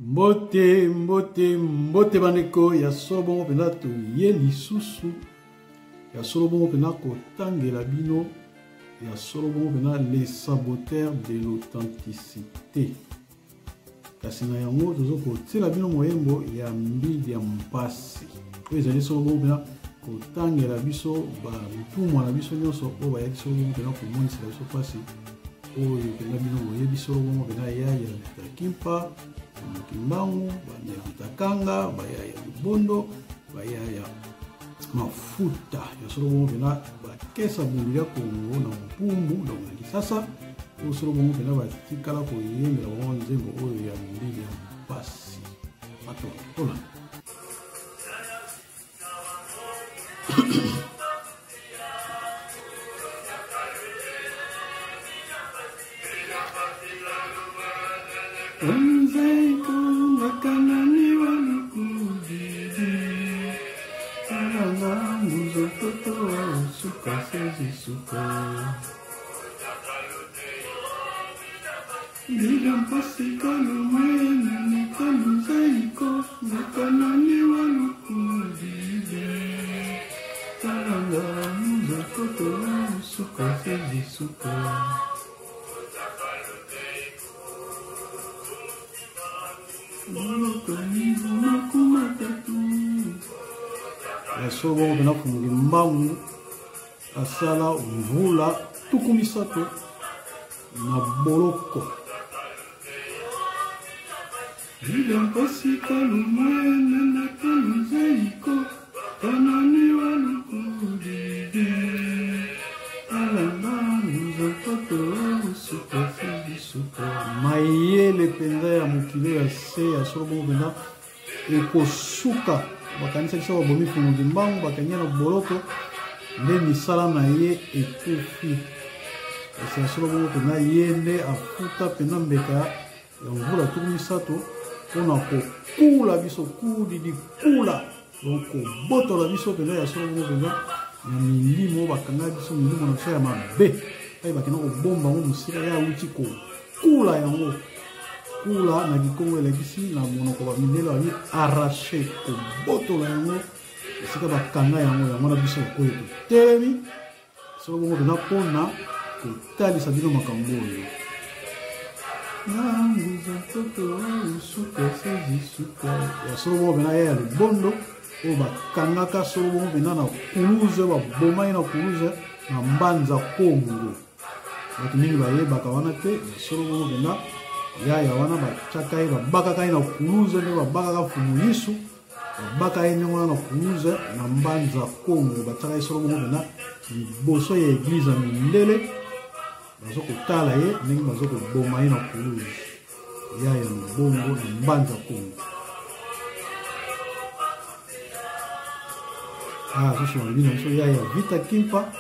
Mbote bandeko ya solo bongo pena to ye lisusu ya solo bongo pena kotangela bino ya solo bongo pena les saboteurs de l'authenticité kasi na yango tozo kotiela bino moyembo ya mbidi ya mpasi oyo ezali solo bongo pena kotangela biso balutumwa na biso nyonso oyo bayaki solo bongo pena komonisela biso mpasi oyo pena bino boyebi solo bongo pena ya Kimpa Kimbangu, baya Vitakanga, baya ya Lubondo, baya ya mafuta ya solo bongo pena bakesa bungu ya Kongo na mpumbu na Kisasa oyo solo bongo pena batikala koyembela bango nzembo oyo ya mbili ya mpasi matola solo bongo pena mbangu asala mvula tuku misato na boloko mpasika lumwene na kaluzaiko kanani walukudide mayele penza ya mokili ya se ya solo bongo pena ekosuka bakanisa biso babomi funguki mbangu bakanya na boloko nde misala na ye ekufi esi ya solo bongo pena ye nde afuta pena mbeka ya mvula tuku misato mpona kokula biso kudidi kula donc kobotola biso pena ya solo bongo pena na milimo bakanga biso milimo na biso ya mabe ai bakenda kobomba ngo mosika ya awuti kokula yango kula na gikongo elekisi na monoko bamindele babi arraché kobotola yango esika bakanga yango na biso oyo totelemi solo bongo pena mpona kotalisa bino makambo oyo ya solo bongo pena ya Lubondo oyo bakangaka solo bongo pena na kuluze babomai na kuluze na mbanza Kongo bato mingi bayebaka wana te solo bongo pena yaya wana batiaka ye babakaka ye na kuluze nde babakaka fumu yisu babaka ye ndenge wana na kuluze na mbanza Kongo batiaka ye solo bongo pena liboso ya eglize ya mindele bazo kotala ye ndenge bazo koboma ye na kuluze yaya Lubongo na mbanza Kongo susu balobi na biso yaya Vita Kimpa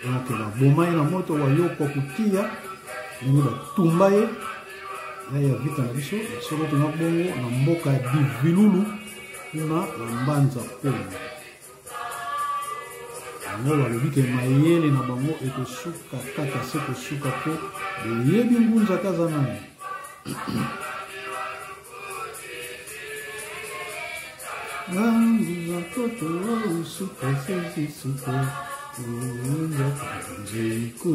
onake baboma ye na moto bayokwa kotia ndenge batumba ye ya vita na biso solo tona bongo na mboka ya Divilulu kuna na mbanza Kongo yango balobi ke mayele na bango ekosuka kaka se kosuka po boyebi ngunza kaza nani ngunza toto usuka sezisuka ngunza kanzeiko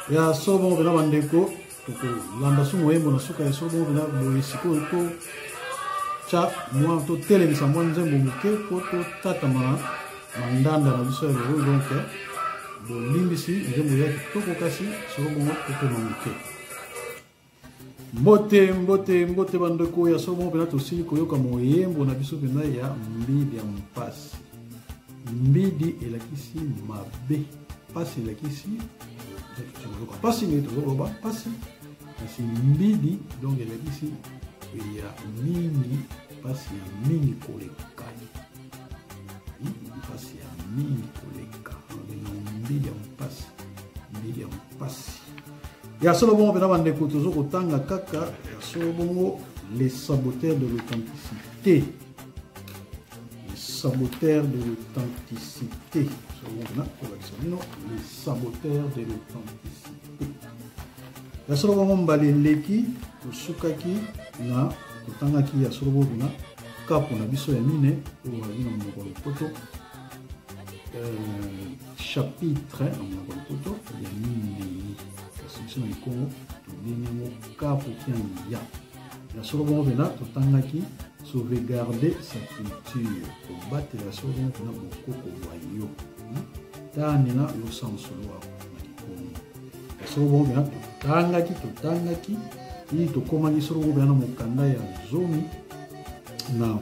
ya solo bongo pena bandeko tokolanda so moyembo na suka ya solo bongo pena boye sikoyo totya mwa totelemisa mwa nzembo moke po totatama na ndanda na biso ya lelo donc bolimbisi nzembo ya kitoko kasi solo bongo totema moke mbote bandeko ya solo bongo pena tosili koyoka moyembo na biso pena ya mbidi ya mpasi mbidi elakisi mabe pasi elakisi pasi ngai tozoloba pasi kasi mbidi donc elakisi ya mingi pasi ya mingi koleka pasi ya mingi koleka mbidi ya mpasi ya solo bongo pena bandeko tozo kotanga kaka ya solo bongo les saboteurs de l'authenticité saboteurs de l'authenticité. Les saboteurs de l'authenticité. Ya solo bongo mbaleleki tosukaki na totangaki ya solo bongo kapo na biso ya mine oyo babina monoko lopoto chapitre na monoko lopoto ya minei kasi biso na likongo tobengi kapo tiangi ya solo bongo pena totangaki sauvegarder sa culture kobatela solo bongo pena bokoko bwa yo tanina losansolo ako na likongo ya solo bongo pena totangaki ili tokomaki solo bongo pena na mokanda ya zomi na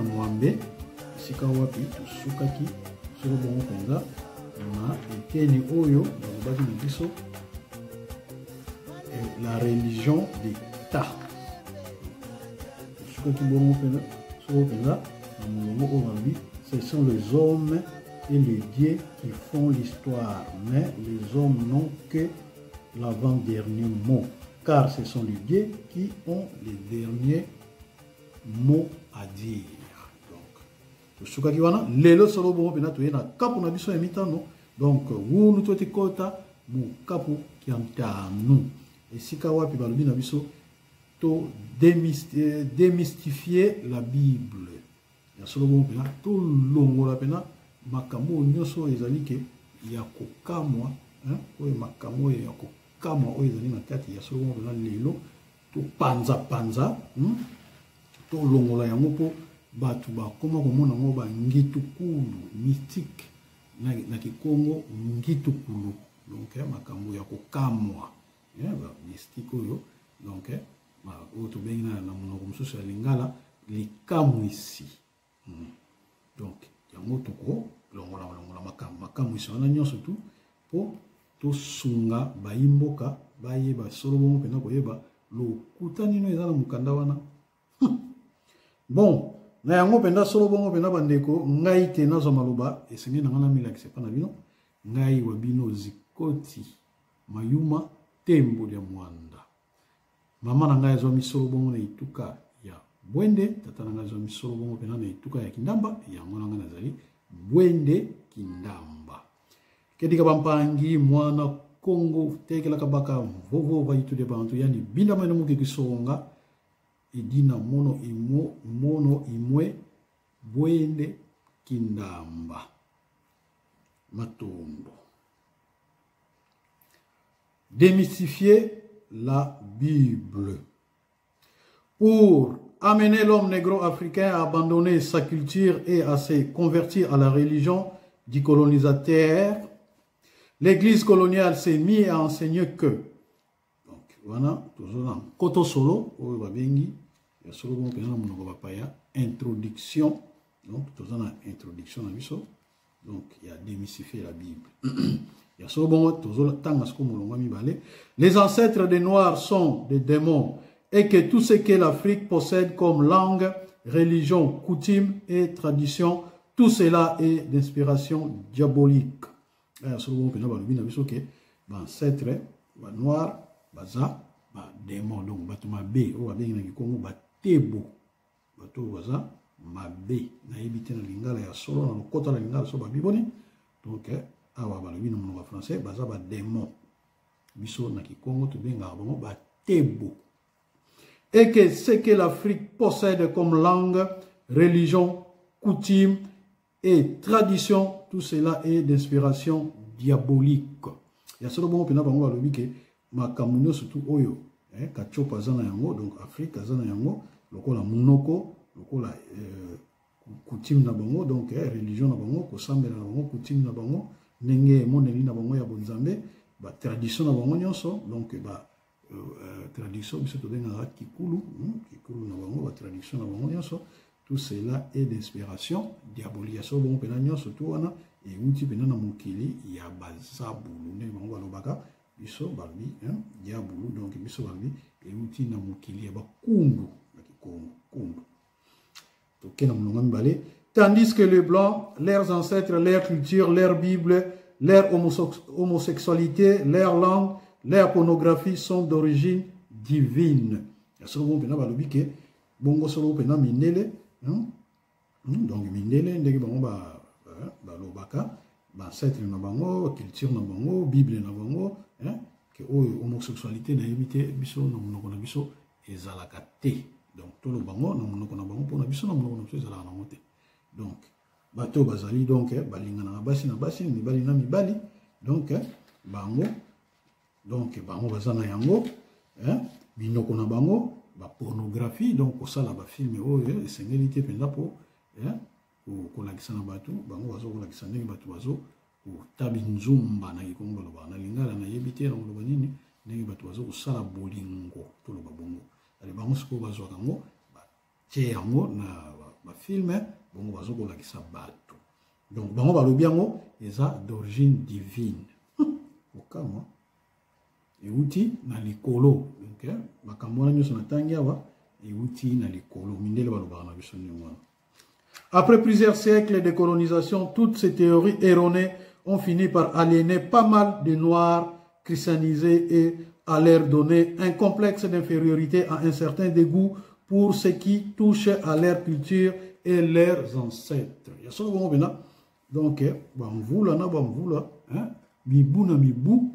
mwambe esika wapi tosukaki solo bongo mpenza na eteni oyo balobaki na biso la religion d'état tosukaki bongo mpenza solo mpenza na molongo oyo balobi ce sont les hommes et les dieux qui font l'histoire mais les hommes n'ont que l'avant-dernier mot car ce sont les dieux qui ont les derniers mots à dire. Donc, sukaki wana lelo solo bongo pena toye na kapu na biso ya mitano. Donc, wunu toti kota mu kapu kia mtanu. Esika wapi balobi na biso to démystifier la Bible. Ya solo bongo pena to longola pena makambo nyonso ezali ke ya kokamwa, oyo makambo ya kokamwa oyo ezali na kati ya solo bongo pena lelo to panza to longola yango po batu bakoma komona ngo ba ngitukulu mystique na kikongo ngitukulu donc makambo ya kokamwa ba mystique oyo donc oyo tobengi na monoko mosusu ya lingala likamwisi donc yango toko longola makamwisi wana nyonso tu po tosunga bayimboka bayeba solo bongo pena koyeba lokuta nino eza na mokanda wana. Bon, na yango penda solo bongo penda bandeko ngai te nazo maloba esengi na ngana mila kisepa na bino ngai wa bino zikoti mayuma tembo ya mwanda mama na ngai zo misolo bongo na ituka ya bwende tata na ngai zo misolo bongo penda na ituka ya kindamba yango na ngana nazali bwende kindamba kedika bampangi mwana Kongo tekela kabaka vovo va itu de bantu yani binda mano muke kisonga idina mono imwe bwende kindamba matondo. Démystifier la Bible. Pour amener l'homme négro-africain à abandonner sa culture et à se convertir à la religion du colonisateur, l'Église coloniale s'est mise à enseigner que, donc voilà, toujours koto solo, ou babengi, ya solo bon pena monoko bapaya, introduction, donc toujours une introduction à biso, donc il y a démystifier la Bible. Il y a solo bon toujours tanga sko molonga mibale. Les ancêtres des Noirs sont des démons et que tout ce que l'Afrique possède comme langue, religion, coutume et tradition, tout cela est d'inspiration diabolique. Solo pena balobi na biso ke ba ancêtre ba noir baza ba démon donc bato mabe o babengi na kikongo ba tebo bato baza mabe na yebite na lingala ya solo na lokota la lingala so ba biboni donc awa balobi na monoko français baza ba démon biso na kikongo to benga bango ba tebo et que ce que l'Afrique possède comme langue, religion, coutume et tradition, tout cela est d'inspiration diabolique. Il y a seulement pena bango alobi ke makamunyo surtout oyo kachopa zana yango donc Afrique zana yango lokola munoko lokola coutume na bango donc religion na bango kosambela na bango coutume na bango ndenge moneli na bango ya bonzambe ba tradition na bango nyonso donc ba tradition biso to benga kikulu na bango ba tradition na bango nyonso. Tout cela est d'inspiration diabolique. So bon pena nyonso to wana e uti pena na mokili ya bazabulu ne bango balobaka biso balbi diabulu donc biso balbi e uti na mokili ya bakundu na kikongo kundu to kena mulonga mbale. Tandis que les blancs, leurs ancêtres, leur culture, leur Bible, leur homosexualité, leur langue, leur pornographie sont d'origine divine. So bon pena balobi ke bongo solo pena minele Donc mindele ndenge bango ba lobaka ba ancêtre na bango culture na bango bible na bango que homosexualité na yebite biso na monoko na biso ezalaka te. Donc tout le bango na monoko na bango pour na biso na monoko na biso ezalaka na te. Donc bato bazali donc balingana na basi mibali na mibali donc bango bazana yango binoko na bango ba pornographie donc kosala ba film oyo esengeli te penza po kolakisa na bato bango bazo kolakisa ndenge bato bazo tabi nzumba na kikongo loba na lingala na yebi te na loba nini ndenge bato bazo kosala bolingo to loba bongo ale bango siko bazo kango ba tie yango na ba film bango bazo kolakisa bato donc bango balobi yango eza d'origine divine okama euti na likolo donc makambo na nyonso na tangi awa euti na likolo mindele balobaka na biso nyongo. Après plusieurs siècles de colonisation, toutes ces théories erronées ont fini par aliéner pas mal de Noirs christianisés et à leur donner un complexe d'infériorité à un certain dégoût pour ce qui touche à leur culture et leurs ancêtres. Donc, bamvula na bamvula, mibu na mibu,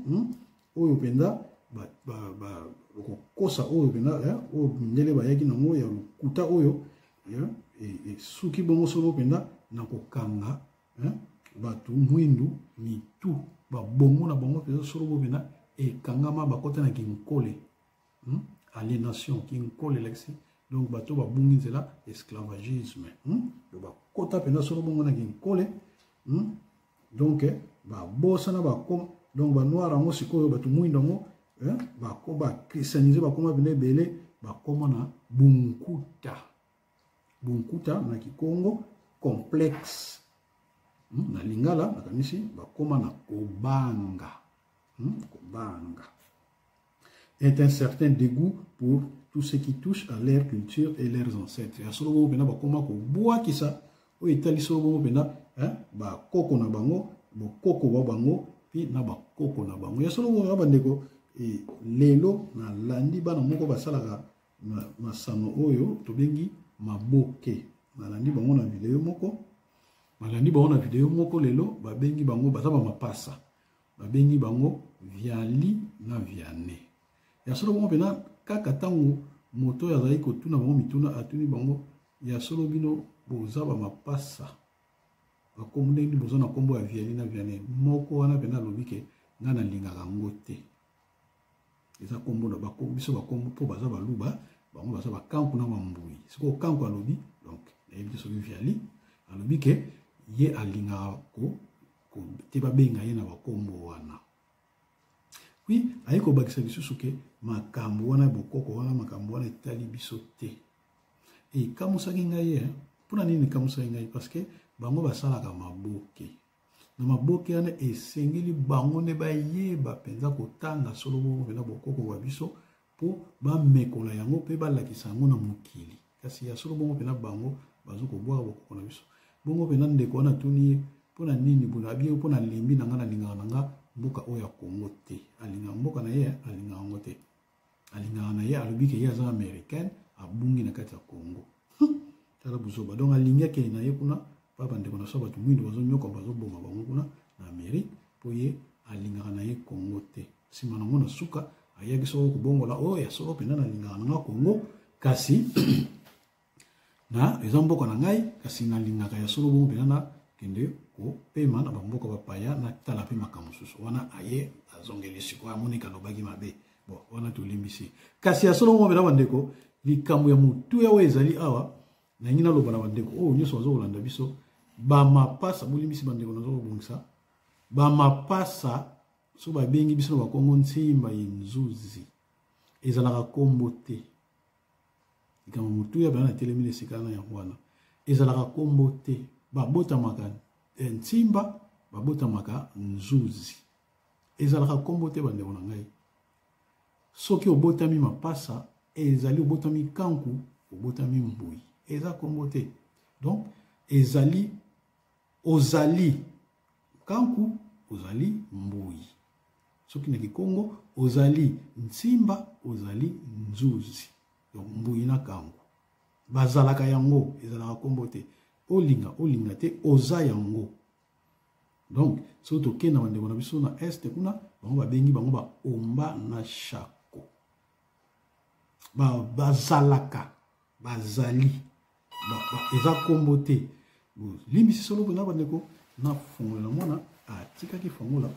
oyo penda, kosa oyo penda, oyo mindele bayaki na mo ya kuta oyo, et suki bongo solo penda na kokanga batu mwindu mitu ba bongo na bongo pesa solo penda e kangama bakota na kinkole aliénation kinkole lexi donc bato ba bungi nzela esclavagisme ba kota penda solo bongo na kinkole donc ba bosa na ba kom donc ba noir ngo sikoyo batu mwindu ngo ba ko ba christianiser ba koma bele bele ba koma na bunkuta na kikongo complexe na lingala nakanisi bakoma na kobanga est un certain dégoût pour tout ce qui touche à leur culture et leurs ancêtres. Ya solo bo pena bakoma ko boa kisa o etali solo bo pena ba koko na bango bo koko ba bango pi na ba koko na bango ya solo bo ba ndeko lelo na landi bana moko basalaka masano oyo tobengi maboke malandi bango na video moko lelo babengi bango bazaba mapasa babengi bango viali na viane ya solo bango pena kaka tango moto ya zai ko tuna bango mituna atuni bango ya solo bino bozaba mapasa bakomune ni bozona kombo ya viali na viane moko wana pena lobike ngana lingaka ngote eza kombo na bakombo biso bakombo po bazaba luba bango baza bakanku na mambui siko kanku alobi donc ebi so viali alobi ke ye alinga ko te babenga ye na bakombo wana oui ayiko bakisa lisusu ke makambo wana bokoko wana makambo wana etali biso te e kamusaki ngai mpona nini kamusaki ngai parce que bango basalaka maboke na maboke wana esengeli bango ne bayeba mpenza kotanga solo bongo mpena bokoko bwa biso po bamekola yango pe balakisa yango na mokili kasi ya solo bongo pena bango bazo kobwaka bokoko na biso bongo pena ndeko wana tuni ye mpona nini bona abi mpona lembi na nga na lingaka na nga mboka oyo ya Kongo te alingaka mboka na ye alingaka yango te alingaka na ye alobi ke ye aza américaine abungi na kati ya Kongo tala buzoba donc alingi akei na ye kuna pa bandeko na so bato mwindu bazonyoka bazoboma bango kuna na Amérique po ye alingaka na ye Kongo te nsima nango na suka ayaki soko kubongola oyo ya solo pena na lingaka na nga Kongo kasi na eza mboka na ngai kasi na lingaka ya solo bongo pena na kende ko pema na bamboka bapaya na tala pe makambo susu wana aye azongeli siko amonika lobaki mabe bon wana tolimbisi kasi ya solo bongo pena bandeko likambo ya mutu yawe ezali awa na ngina loba na bandeko oyo nyonso bazokolanda biso bamapasa bolimbisi bandeko nazokobongisa bamapasa so babengi biso na bakongo nsimba yenzuzi ezalaka kombo te likambo mutu ya bana telemi esika na yango wana ezalaka kombo te babotamaka nsimba babotamaka nzuzi ezalaka kombo te bandeko na ngai soki obotami mapasa ezali obotami kanku obotami mbui eza kombo te donc ezali ozali kanku ozali mbui soki na kikongo ozali nsimba ozali nzuzi donc mbui na kangu bazalaka yango ezalaka kombo te olinga te oza yango. Donc soto ke na bandeko na biso na est kuna bango babengi bango ba omba na shako bazalaka bazali eza kombo te limbisi solo mpona bandeko na fongola mwana atikaki fongola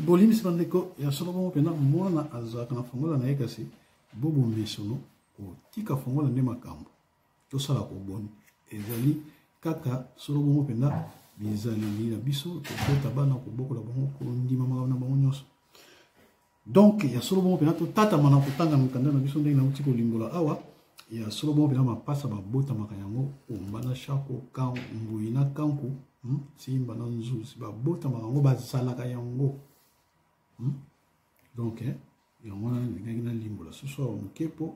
bolim sibandeko ya solo bongo pena mwana azaka na fongola na yekasi bobo mesono ko tika fongola nde makambo to sala ko boni ezali kaka solo bongo pena bizali na biso to kota bana ko bokola bongo ko ndima makambo na bongo nyonso. Donc ya solo bongo pena to tata mana ko tanga mukanda na biso ndenge na utiko limbola awa ya solo bongo pena mapasa babota makanyango ombana shako kan mbuina kanku simba na nzuzi babota makango bazalaka yango. Donc, il y a un limbo là. Ce soir, on kepo,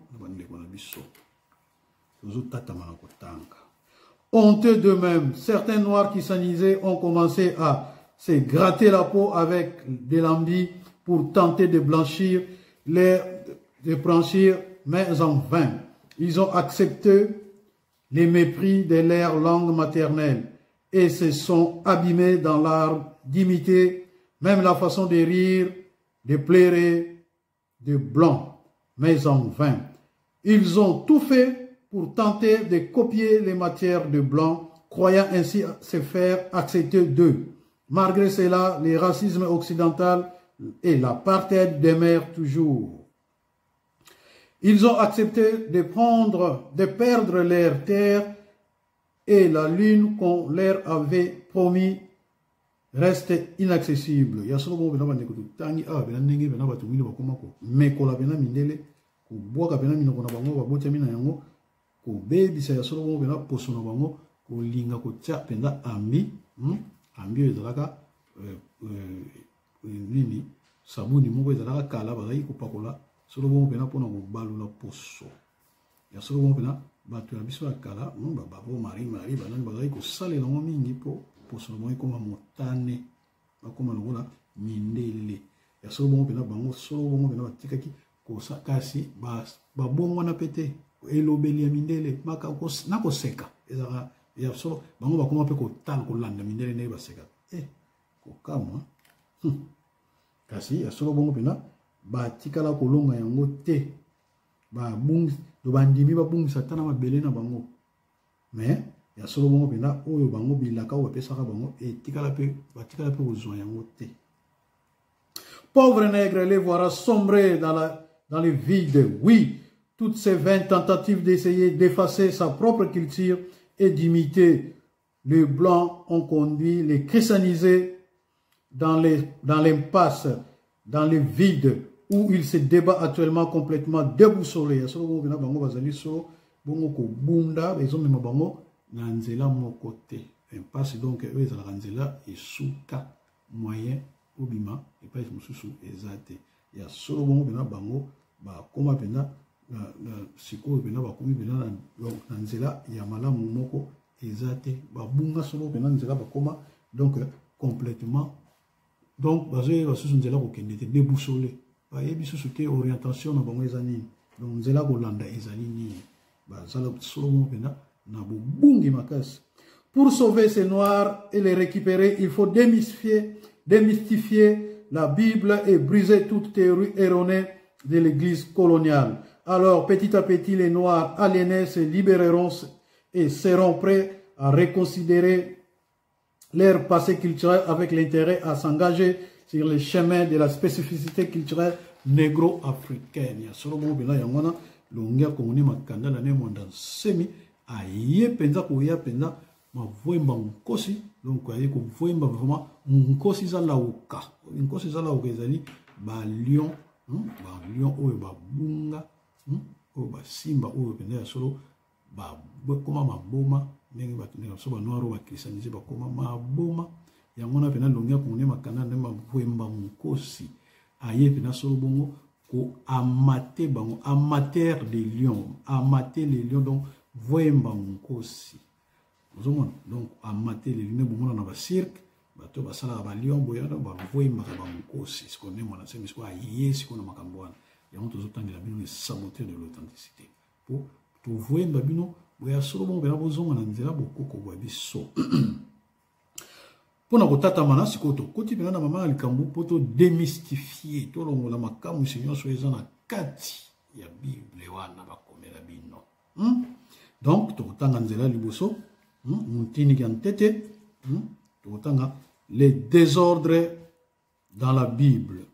honteux d'eux-mêmes, certains noirs qui s'anisaient ont commencé à se gratter la peau avec des lambis pour tenter de blanchir, mais en vain. Ils ont accepté les mépris de leur langue maternelle et se sont abîmés dans l'art d'imiter même la façon de rire, de plairer, de blanc, mais en vain. Ils ont tout fait pour tenter de copier les matières de blanc, croyant ainsi se faire accepter d'eux. Malgré cela, le racisme occidental et l'apartheid demeurent toujours. Ils ont accepté de perdre leurs terres et la lune qu'on leur avait promis reste inaccessible. Ya solo bongo bena bandeko tangi awa bena ndenge bena batu mili bakoma ko mekola bena mindele ko bwaka bena minoko na bango babotya mina yango ko bebisa ya solo bongo bena poso na bango ko linga ko tia penda ambi ambi ezalaka nini sabuni moko ezalaka kala bazali ko pakola solo bongo bena pona ko balula poso ya solo bongo bena batu ya biso ya kala babo mari banani bazali ko salela ngo mingi po poso mo ikoma motane bakoma lokola mindele ya solo bongo pena bango solo bongo pena batikaki kosa kasi babongo na pete elobeli ya mindele maka na koseka ezaka ya solo bango bakoma pe kotala kolanda mindele ne baseka kokama kasi ya solo bongo pena batikala kolonga yango te babungi do bandimi babungisa tana mabele na bango mais ya solo bongo pena oyo bango bilaka o pesaka bango etikala pe batikala pe ozwa yango te. Pauvre nègre les voilà sombrer dans le vide. Oui, toutes ces vaines tentatives d'essayer d'effacer sa propre culture et d'imiter le blanc ont conduit les christianisés dans l'impasse, dans le vide où il se débat actuellement complètement déboussolé. Ya solo bongo pena bango bazali so bongo ko bunda bezomema bango na nzela moko te impasse donc eux ezalaka nzela esuka moyen obima epai mosusu eza te ya solo bongo pena bango bakoma pena sikoyo pena bakomi pena na nzela ya malamu moko eza te babunga solo pena nzela bakoma donc complètement donc bazoye basusu nzela kokende te déboussole bayebi susu ke orientation na bango eza nini donc nzela kolanda ezali nini bazala solo bongo pena. Pour sauver ces noirs et les récupérer, il faut démystifier la Bible et briser toute théorie erronée de l'Église coloniale. Alors, petit à petit, les noirs aliénés se libéreront et seront prêts à reconsidérer leur passé culturel avec l'intérêt à s'engager sur le chemin de la spécificité culturelle négro-africaine. Aye penza koya penza mavoemba nkosi donc aye ko voemba vraiment nkosi za lauka nkosi za lauka ezali ba lion oyo ba bunga oyo ba simba oyo penza ya solo ba koma maboma ndenge batu ne so ba noiro ba christianisé ba koma maboma yango na pena longia kone makanda ne mavwemba mukosi aye pena solo bongo ko amate bango amateur des lions amater les lions donc vwemba mukosi donc amater les lions bongo na ba cirque bato basala ba lion boyana ba vwemba ba mukosi ce qu'on est mona c'est misiko aye siko na makambo wana yango tozotandela bino les saboteurs de l'authenticité po to vwemba bino boya solo bongo pena bozonga na nzela bokoko bwa biso. Pour nous tata mana sikoto koti pena na mama likambu poto démystifier to longola makamu seigneur soyeza na kati ya bible wana bakomela bino donc to tanga nzela liboso mutini kantete to tanga les désordres dans la Bible.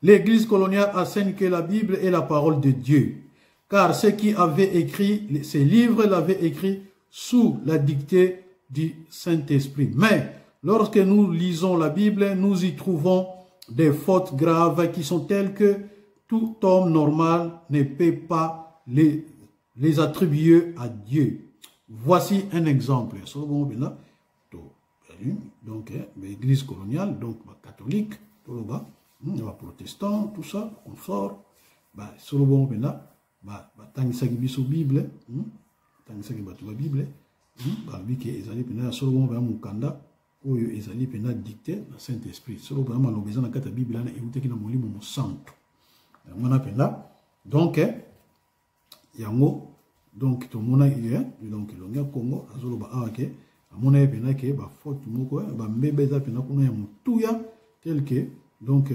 L'église coloniale enseigne que la Bible est la parole de Dieu car ceux qui avaient écrit ces livres l'avaient écrit sous la dictée du Saint-Esprit. Mais lorsque nous lisons la Bible, nous y trouvons des fautes graves qui sont telles que tout homme normal ne peut pas les attribuer à Dieu. Voici un exemple. Donc, l'église coloniale, donc catholique, protestant, tout ça, confort, tangisaki biso Bible, tangisaki bato ba Bible, balobi ke ezali pena solo bongo ba mukanda oyo ezali pena dicté na Saint-Esprit. Solo bongo malobeza na kata Bible na euteki na molimo mosantu. Mona pena donc yango donc to mona donc longa Congo azoloba awake amona pena ke ba faute moko ba mbebeza pena kuna ya mutuya tel que donc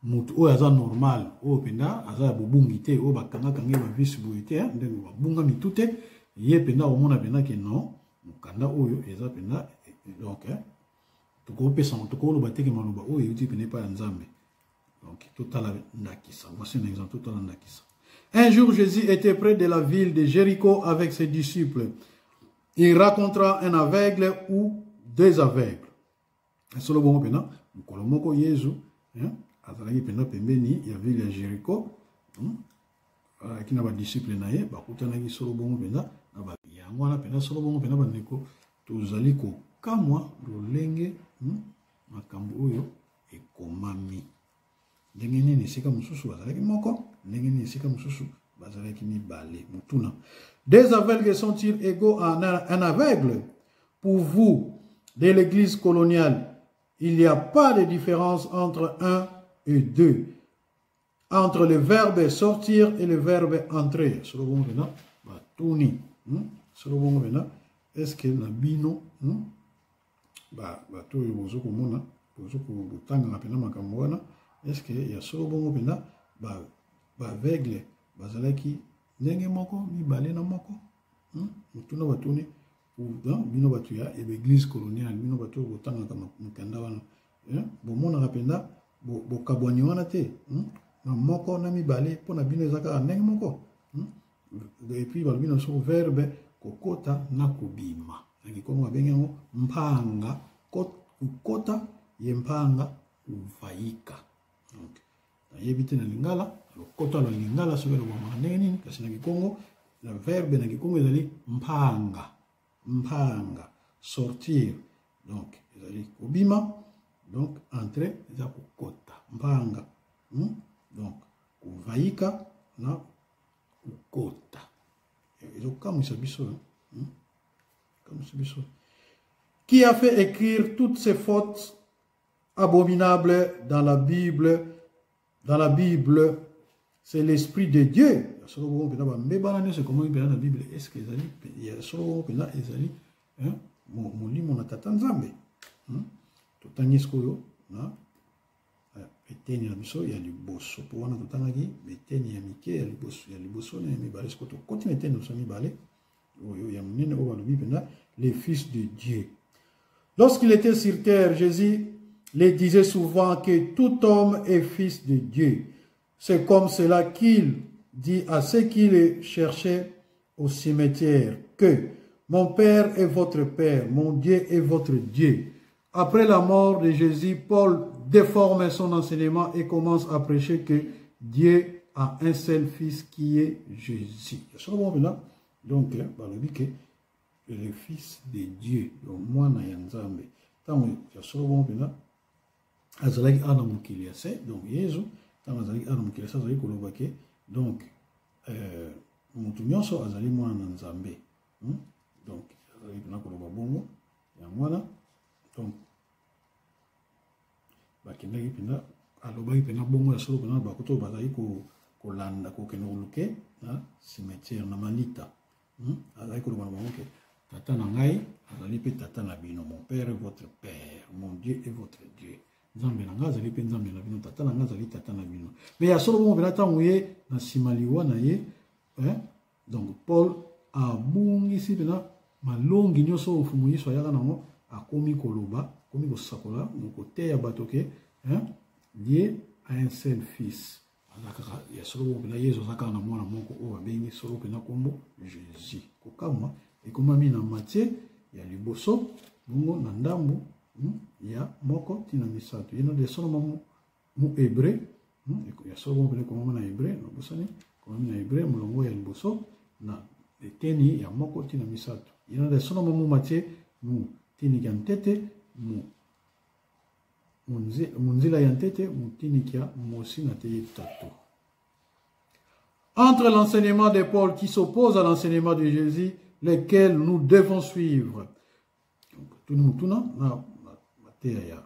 mutu oyo aza normal oyo pena aza bobungi te oyo bakanga kange ba visi boye te ndenge babunga mitu te ye pena omona pena ke non mukanda oyo eza pena donc tokopesa tokoloba te ke maloba oyo euti pena epai ya Nzambe donc totala ndakisa. Voici un exemple totala ndakisa. Un jour Jésus était près de la ville de Jéricho avec ses disciples. Il rencontra un aveugle ou deux aveugles. Solo bongo pena mukolo moko Yesu azalaki pena pembeni ya ville ya Jéricho kina ba disciple na ye bakutanaki solo bongo pena na ba yango wana pena solo bongo pena bandeko tozali kokamwa lolenge makambo oyo ekomami ndenge nini esika mosusu bazalaki moko ndenge nini esika mosusu bazalaki mibale mutuna. Des aveugles sont-ils égaux à un aveugle? Pour vous de l'église coloniale, il n'y a pas de différence entre un et deux, entre le verbe sortir et le verbe entrer. Solo bongo pena batuni solo bongo pena est-ce que na bino bato oyo bozo komona bozo kotanga pena makambo wana est-ce que ya solo bongo pena aveugle bazalaki ndenge moko mibale na moko mutuna batuni bino bato ya église coloniale bino bato kotanga mukanda wana bomona pena bokabwani wana te na moko na mibale pona bino ezaka ndenge moko et puis balobina so verbe kokota na kobima ngikongo abenga ngo mpanga kokota ye mpanga uvaika. Donc ayebite na lingala lokota la lingala so belo mama ndenge nini kasi na Kikongo la verbe na Kikongo ezali mpanga sortir donc ezali kobima donc entrer eza kokota mpanga donc kuvaika na kukota ezokamwisa biso qui a fait écrire toutes ces fautes abominables dans la Bible? Dans la Bible, c'est l'Esprit de Dieu. C'est comment il y a dans la Bible. Est-ce que il y a solo pena ezali molimo na tata Nzambe totangi skoyo na beteni na biso ya liboso po wana totangaki beteni ya mike ya liboso na mibale skoto koti beteni na mibale oyo ya munene o balobi pena les fils de Dieu. Lorsqu'il était sur terre, Jésus les disait souvent que tout homme est fils de Dieu. C'est comme cela qu'il dit à ceux qui le cherchaient au cimetière que mon Père est votre Père, mon Dieu est votre Dieu. Après la mort de Jésus, Paul déforme son enseignement et commence à prêcher que Dieu a un seul fils qui est Jésus. Donc, le fils de Dieu, donc moi na yanzambe. Tant ya solo pena azalaki ana mukili ya se, donc Yesu tant azalaki ana mukili ya se azalaki koloba ke donc mutu nyonso azali mwana na Nzambe. Donc azalaki pena koloba bongo ya mwana, donc bakendaki pena alobaki pena bongo ya solo pena bakoto bazali kolanda kokende koluke na cimetière na Malita. Azali koloba na bango ke tata na ngai azali pe tata na bino, mon père est votre père, mon Dieu est votre Dieu. Nzambe na ngai azali pe nzambe na bino, tata na ngai azali tata na bino. Mais ya solo bongo pena ntango ye na nsima liwa na ye, donc Paul abungisi pena malongi nyonso ofumu Yesu ayaka nango, akomi koloba, akomi kosakola koteya bato ke lié à un seul fils. Ya solo bongo pena Yesu azaka na mwana moko oyo abengi solo pena kombo Jésus. Kokama ekomami na Matthieu ya liboso bongo na ndambo ya moko tina misato. Yena de solo mu hébreu, ya solo bongo pena komama na hébreu na bosani komami na hébreu mulongo ya liboso na eteni ya moko tina misato. Yena de solo mu Matthieu mu tini ya ntete mu munzila ya ntete mu tini ya mosi na te tato. Entre l'enseignement de Paul qui s'oppose à l'enseignement de Jésus, lesquels nous devons suivre. Tunimutuna na matea ya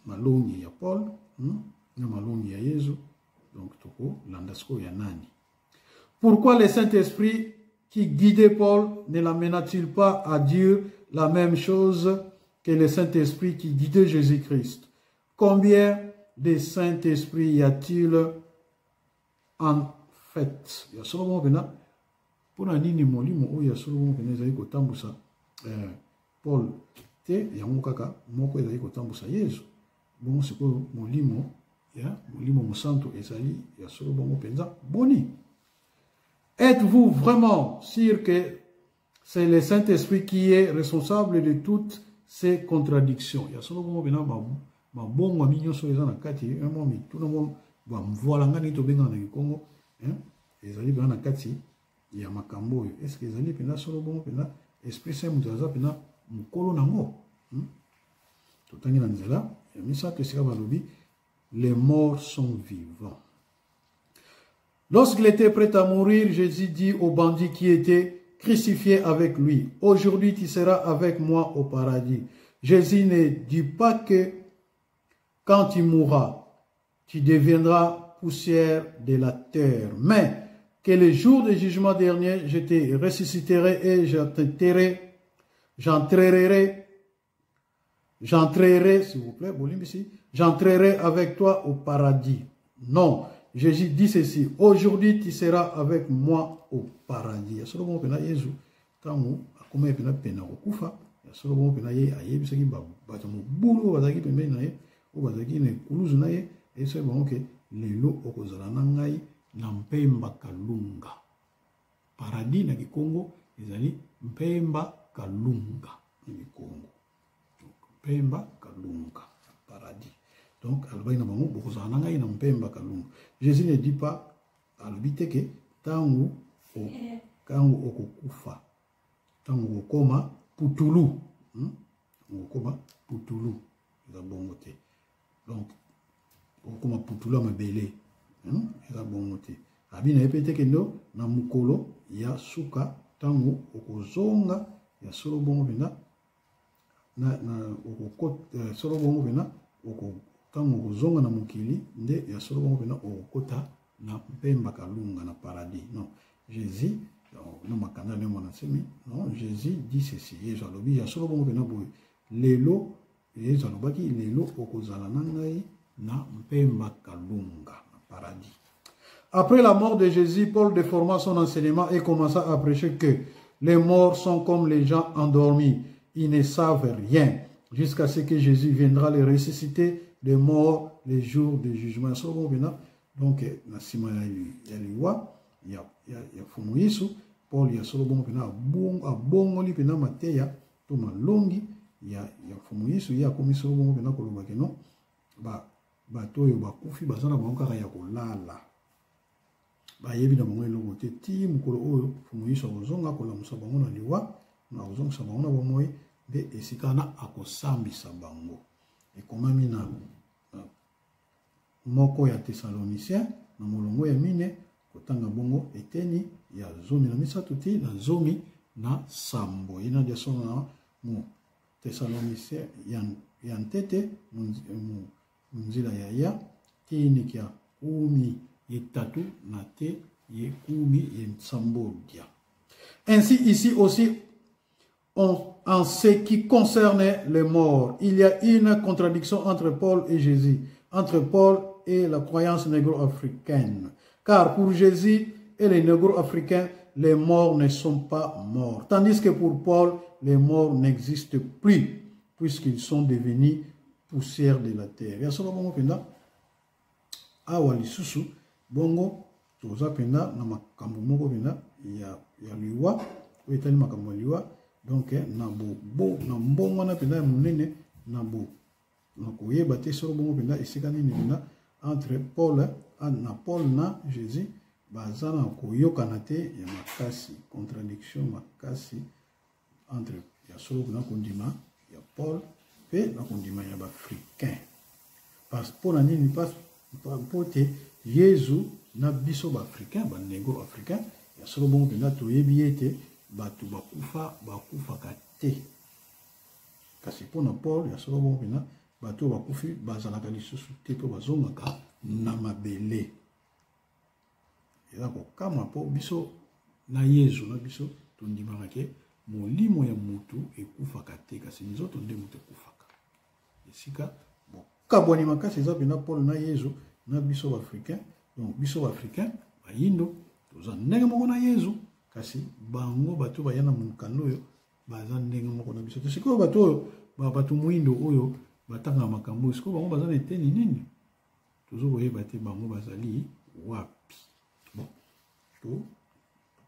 malongi ya Paul na malongi ya Yesu, donc toko landasko ya nani. Pourquoi le Saint-Esprit qui guidait Paul ne l'amena-t-il pas à dire la même chose que le Saint-Esprit qui guidait Jésus-Christ? Combien de Saint-Esprit y a-t-il en fait? Ya solo bongo pena pona nini molimo oyo ya solo bongo pena ezali kotambusa Paul te yango kaka moko ezali kotambusa Yesu. Bongo sikoyo molimo mosantu ezali ya solo bongo penza boni. Êtes-vous vraiment sûr que c'est le Saint-Esprit qui est responsable de toutes ces contradictions? Ya solo bongo pena bongo minyo so eza na kati mo mi tuna mo ba mvola ngani to benga na Kongo ezali bana na kati ya makambo oyo. Est-ce que ezali pena solo bongo pena esprit saint muzaza pena mukolo nango? Totangi na nzela ya misato esika balobi les morts sont vivants. Lorsqu'il était prêt à mourir, Jésus dit aux bandits qui étaient crucifiés avec lui, aujourd'hui tu seras avec moi au paradis. Jésus ne dit pas que quand tu mourras, tu deviendras poussière de la terre, mais que le jour du jugement dernier, je te ressusciterai et j'entrerai, s'il vous plaît, j'entrerai avec toi au paradis. Non, Jésus dit ceci, aujourd'hui tu seras avec moi au paradis. Ya solo bongo pena Yesu, tango akoma pena pena kokufa, ya solo bongo pena ye ayebisaki bato mobulu bazaki pembeni na ye, o bazaki na kuluzu na ye, eso bongo ke lelo okozala na ngai na mpemba kalunga. Paradis na Kikongo ezali mpemba kalunga na Kikongo. Mpemba kalunga, paradis. Donc alobaki na bango bokozala na ngai na mpemba kalunga. Jésus ne dit pas alobite ke tango okokufa, tango okoma putulu, okoma putulu eza bongo te. Donc okoma putulu mabele eza bongo te. Abi na epete kendo na mukolo ya suka tango okozonga ya solo bongo pena na okokot solo bongo pena tango okozonga na mokili nde ya solo bongo pena okokota na mpemba kalunga na paradis. Non, Jésus no makanda le mona semi, non, Jésus dit ceci, Yesu alobi ya solo bongo pena boye lelo Yesu alobaki lelo okozala na ngai na mpemba kalunga na paradis. Après la mort de Jésus, Paul déforma son enseignement et commença à prêcher que les morts sont comme les gens endormis. Ils ne savent rien jusqu'à ce que Jésus viendra les ressusciter des morts les jours du jugement. Donc, na sima ya liwa ya fumu Yesu, Paul ya solo bongo pena abongoli pena mateya to malongi ya fumu Yesu ya komi solo bongo pena koloba ke non ba toyo ba kufi bazana bango kaka ya kolala. Ba yebi na bango eloko te ti mukolo oyo fumu Yesu ozonga kola musa bango na liwa na ozongisa bango na bomoi mpe esika wana akosambisa bango ekomami na moko ya Thessalonicien na molongo ya mine kotanga bongo eteni ya zomi na misato ti na zomi na sambo ina dia songa na mo Thessalonicien ya ntete munzila ya tinikia kumi yetatu na te ye kumi yensambo dia. Ainsi ici aussi en ce qui concerne les morts, il y a une contradiction entre Paul et Jésus, entre Paul et la croyance négro-africaine. Car pour Jésus et les négro-africains, les morts ne sont pas morts. Tandis que pour Paul, les morts n'existent plus, puisqu'ils sont devenus poussière de la terre. Ya solo bongo penda awa lisusu bongo toza penda na makambo moko penda ya liwa oetali makambo liwa donc na na mbongo na penda munene na koyeba te solo bongo penda esika nini penda entre Paul na Jésus baza na koyokana te ya makasi contradiction makasi entre ya solo na kondima ya Paul pe na kondima ya Africain parce que pour nini passe pote Yesu na biso ba Africain ba négro africain ya solo bongo penda toyebi ete batu bakufa kate kasi pona Paul ya solo bongo penda batu bakufi bazalaka lisusu te po bazongaka na mabele eza kokama po biso na Yesu na biso tondimaka ke molimo ya mutu ekufaka te kasi nzoto nde mutu ekufaka esika kabwani makasi eza pena Paul na Yesu na biso ba Africain donc biso ba Africain bayindo toza ndenge moko na Yesu kasi bango bato bayana mukando oyo baza ndenge moko na biso sikoyo bato oyo bato muindo oyo batanga makambo sikoyo bango baza na eteni nini tozo koyeba te bango bazali wapi bon to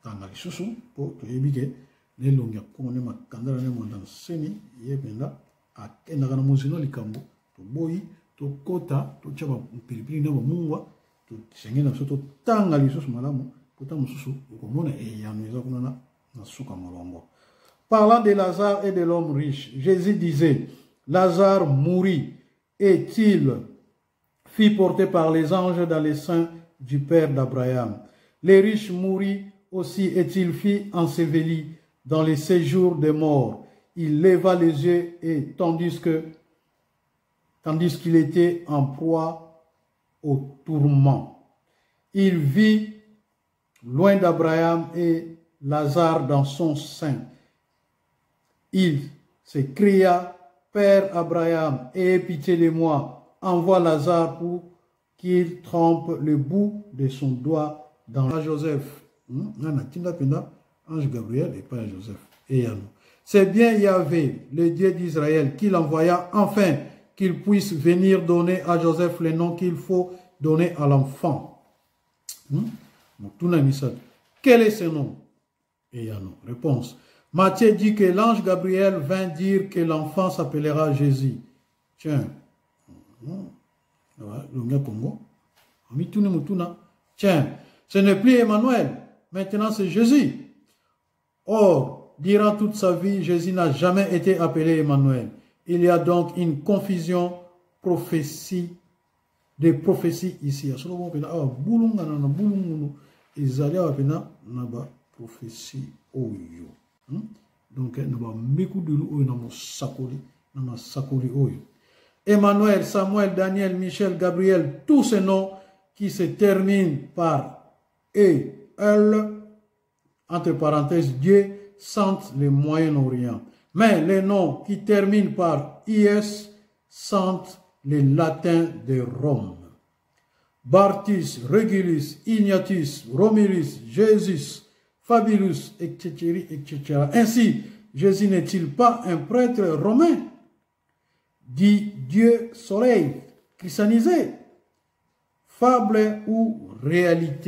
tanga lisusu po toyebi ke nelongi akongo ne makandala ne mwanda nseni yependa akendaka na mozino likambo toboyi tokota totyaba mpilipili na bamungwa tosenge na biso totanga lisusu malamu pota mosusu okomona eyano eza kuna na suka molongo. Parlant de Lazare et de l'homme riche, Jésus disait, Lazare mourut, est-il fut porté par les anges dans les seins du père d'Abraham. Les riches mourut aussi, est-il fut enseveli dans les séjours des morts. Il leva les yeux et tandis qu'il était en proie au tourment, il vit loin d'Abraham et Lazare dans son sein. Il s'écria, Père Abraham, aie pitié de moi, envoie Lazare pour qu'il trempe le bout de son doigt dans Joseph. Ange Gabriel et pas Joseph. C'est bien Yahvé, le Dieu d'Israël, qui l'envoya enfin qu'il puisse venir donner à Joseph le nom qu'il faut donner à l'enfant. Quel est ce nom? Réponse. Matthieu dit que l'ange Gabriel vint dire que l'enfant s'appellera Jésus. Tiens. Tiens, ce n'est plus Emmanuel. Maintenant c'est Jésus. Or, durant toute sa vie, Jésus n'a jamais été appelé Emmanuel. Il y a donc une confusion de prophéties ici. Donc, Emmanuel, Samuel, Daniel, Michel, Gabriel, tous ces noms qui se terminent par E, L, entre parenthèses, Dieu, sentent le Moyen-Orient. Mais les noms qui terminent par IS sentent les latins de Rome. Bartis, Regulus, Ignatius, Romulus, Jésus, Fabulus, etc., etc. Ainsi, Jésus n'est-il pas un prêtre romain? Dit Dieu soleil, christianisé, fable ou réalité?